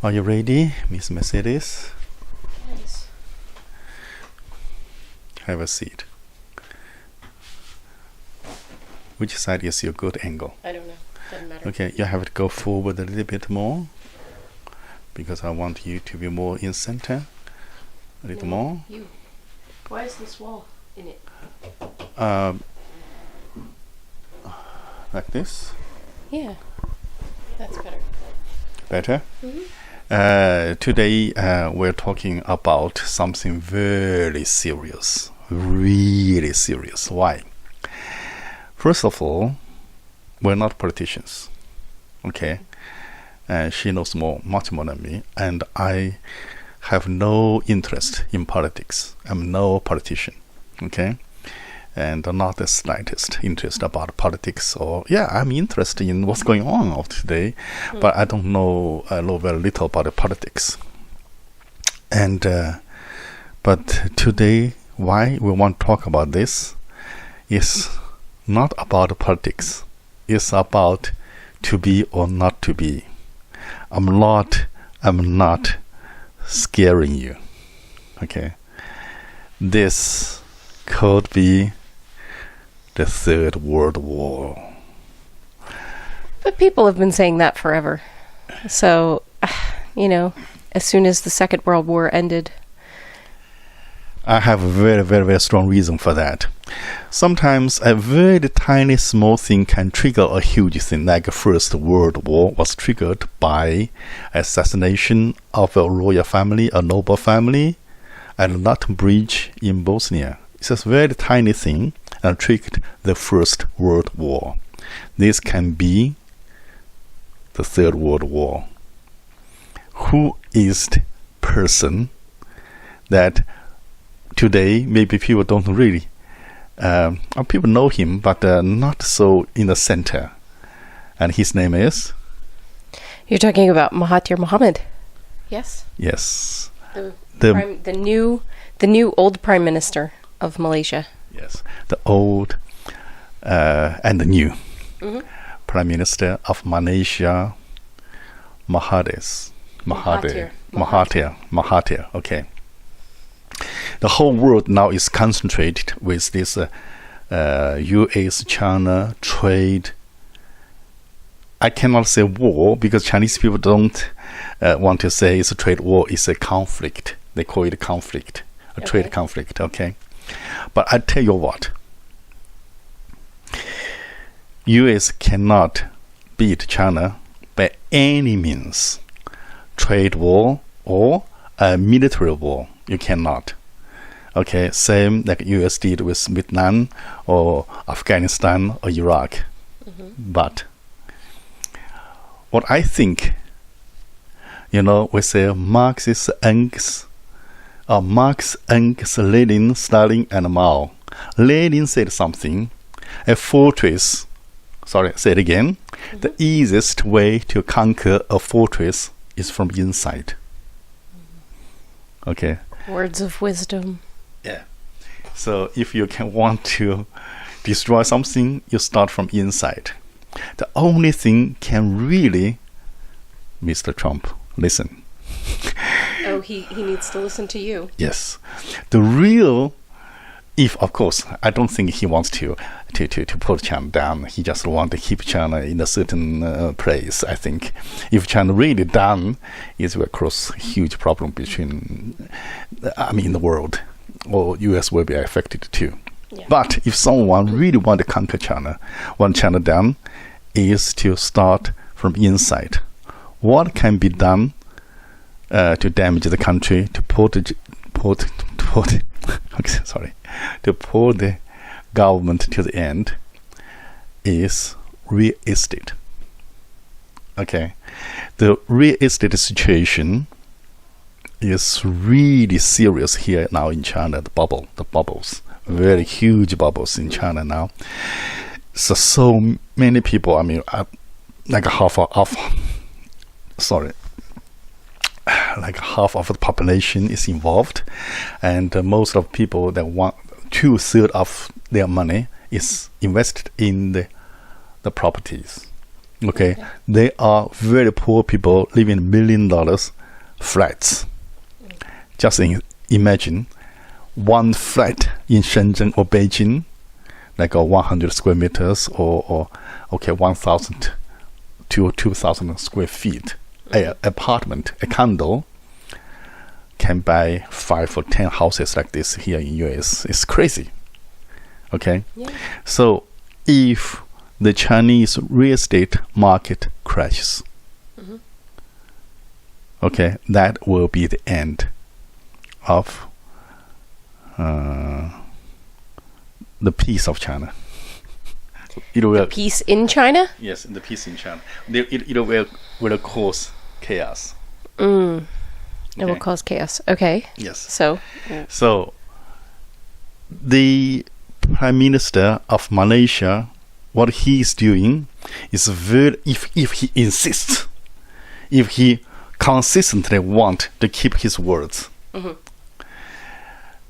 Are you ready, Miss Mercedes? Yes. Have a seat. Which side is your good angle? I don't know. Doesn't matter. Okay, you have to go forward a little bit more because I want you to be more in center. A little more. You. Why is this wall in it? Like this. Yeah. That's better. Better? Mm-hmm. Today we're talking about something very serious. Really serious. Why? First of all, we're not politicians. Okay? She knows much more than me, and I have no interest in politics. I'm no politician. Okay? And not the slightest interest about politics, or I'm interested in what's going on of today, but I don't know. I know very little about the politics. And but today, why we want to talk about this is not about politics. It's about to be or not to be. I'm not scaring you. Okay, this could be the Third World War. But people have been saying that forever. So, as soon as the Second World War ended. I have a very, very, very strong reason for that. Sometimes a very tiny, small thing can trigger a huge thing, like the First World War was triggered by assassination of a royal family, a noble family, at London Bridge in Bosnia. It's a very tiny thing and triggered the First World War. This can be the Third World War. Who is the person that today maybe people don't really people know him, but not so in the center, and his name is? You're talking about Mahathir Mohamad. Yes. Yes. The new old Prime Minister of Malaysia. Yes, the old and the new Prime Minister of Malaysia, Mahathir. Okay. The whole world now is concentrated with this U.S.-China trade. I cannot say war because Chinese people don't want to say it's a trade war. It's a conflict. They call it a conflict, a trade conflict. Okay, but I tell you what, U.S. cannot beat China by any means. Trade war or a military war, you cannot. Okay, same like U.S. did with Vietnam or Afghanistan or Iraq. But what I think, we say Marx, Engels, Lenin, Stalin, and Mao. Lenin said something, a fortress, say it again, the easiest way to conquer a fortress is from inside. Okay. Words of wisdom. Yeah. So if you want to destroy something, you start from inside. The only thing can really, Mr. Trump, listen. Oh, he needs to listen to you. Yes. The real, of course, I don't think he wants to put China down. He just wants to keep China in a certain place, I think. If China really down, it will cause a huge problem between, the world. Or U.S. will be affected too. Yeah. But if someone really want to conquer China, want China down, is to start from inside. What can be done to damage the country, to pull the government to the end, is real estate. Okay, the real estate situation is really serious here now in China. The bubbles, very huge bubbles in China now. So many people, like half of the population is involved, and most of people that want 2/3 of their money is invested in the properties. Okay, they are very poor people living in $1 million flats. Just imagine one flat in Shenzhen or Beijing, like 100 square meters or 1,000 to 2,000 square feet. A apartment, a condo, can buy 5 or 10 houses like this here in US. It's crazy. Okay, so if the Chinese real estate market crashes, okay, that will be the end of the peace of China. It will, Peace in China? yes, the peace in China. It will cause chaos. It will cause chaos. Okay. Yes. So, The Prime Minister of Malaysia, what he is doing is if he insists, if he consistently want to keep his words,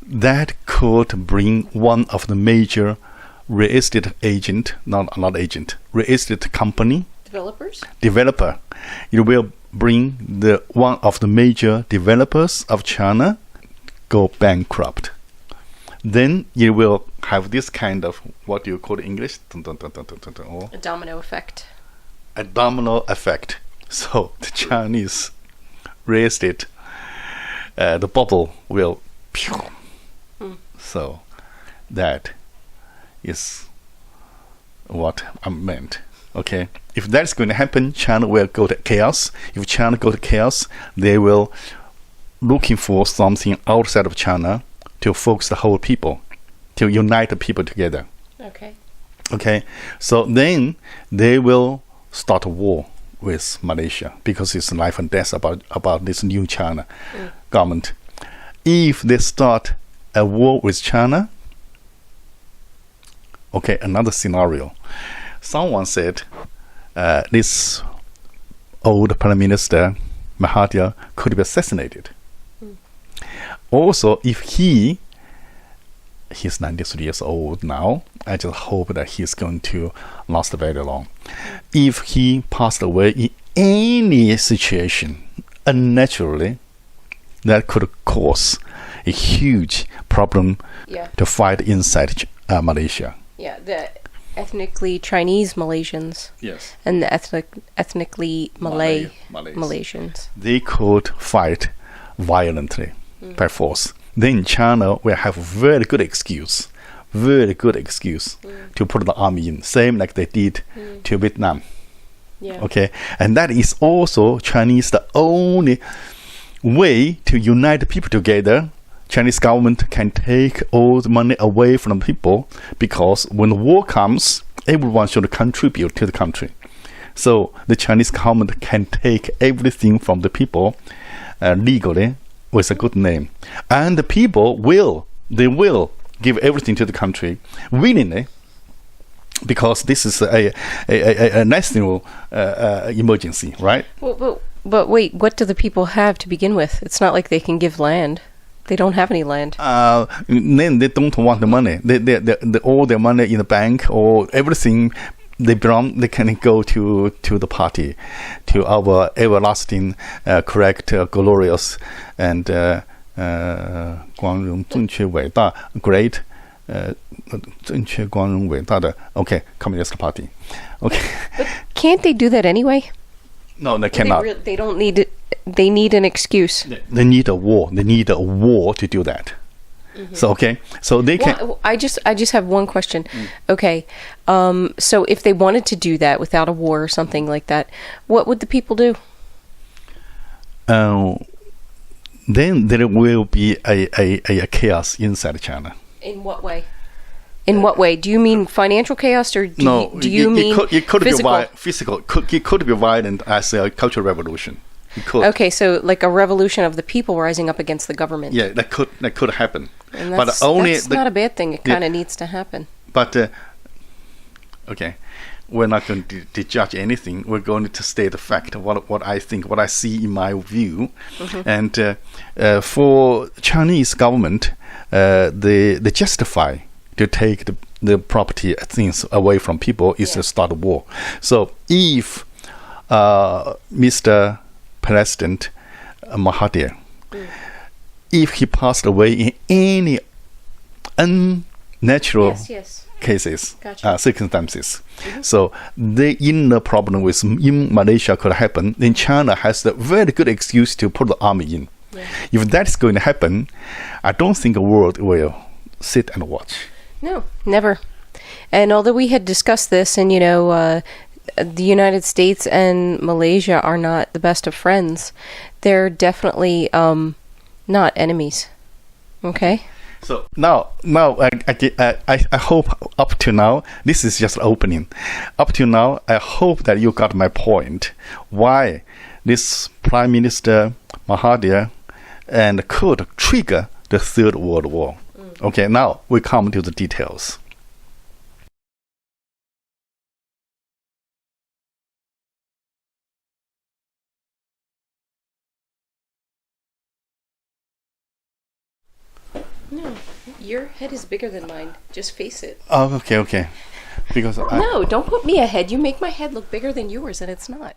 that could bring one of the major real estate real estate company, developer. It will bring one of the major developers of China go bankrupt. Then you will have this kind of, what do you call it in English? a domino effect. A domino effect. So the Chinese real estate, the bubble will. So that is what I meant. Okay, if that's going to happen, China will go to chaos. If China go to chaos, they will looking for something outside of China to focus the whole people, to unite the people together. Okay, so then they will start a war with Malaysia because it's life and death about this new China government. If they start a war with China, okay, another scenario. Someone said this old Prime Minister Mahathir could be assassinated. Also, if he's 93 years old now, I just hope that he's going to last very long. If he passed away in any situation unnaturally, that could cause a huge problem to fight inside Malaysia. Yeah, the ethnically Chinese Malaysians. Yes. And the ethnically Malays. Malaysians. They could fight violently by force. Then China will have very good excuse to put the army in, same like they did to Vietnam. Okay, and that is also Chinese the only way to unite people together. Chinese government can take all the money away from the people, because when the war comes, everyone should contribute to the country. So the Chinese government can take everything from the people legally with a good name, and the people will give everything to the country willingly, because this is a national emergency, right? But wait, what do the people have to begin with? It's not like they can give land. They don't have any land. Then they don't want the money. They all their money in the bank or everything they can go to the party, to our everlasting, correct, glorious, and 光荣、正确、伟大 great, 正确、光荣、伟大的 okay, Communist Party. Okay. But can't they do that anyway? No, they cannot. They don't need it. They need an excuse. They need a war. They need a war to do that. So okay, so they can. Well, I just have one question. Okay, so if they wanted to do that without a war or something like that, what would the people do? Then there will be a chaos inside China. In what way? In what way? Do you mean financial chaos, or do you mean physical? Physical. It could be violent as a cultural revolution. It could. Okay, so like a revolution of the people rising up against the government. Yeah, that could happen. And that's not a bad thing. It kind of needs to happen. But okay, we're not going to judge anything. We're going to state the fact of what I think, what I see in my view. And for Chinese government, they justify to take the property things away from people is to start a war. So if Mr. President Mahathir, if he passed away in any unnatural cases, circumstances, so the inner problem with in Malaysia could happen, then China has a very good excuse to put the army in. If that's going to happen, I don't think the world will sit and watch. No, never. And although we had discussed this, and the United States and Malaysia are not the best of friends, they're definitely not enemies. Okay? So now I hope up to now, this is just opening. Up to now, I hope that you got my point. Why this Prime Minister Mahathir and could trigger the Third World War. Okay, now we come to the details. No, your head is bigger than mine. Just face it. Oh, okay. Because no, don't put me ahead. You make my head look bigger than yours, and it's not.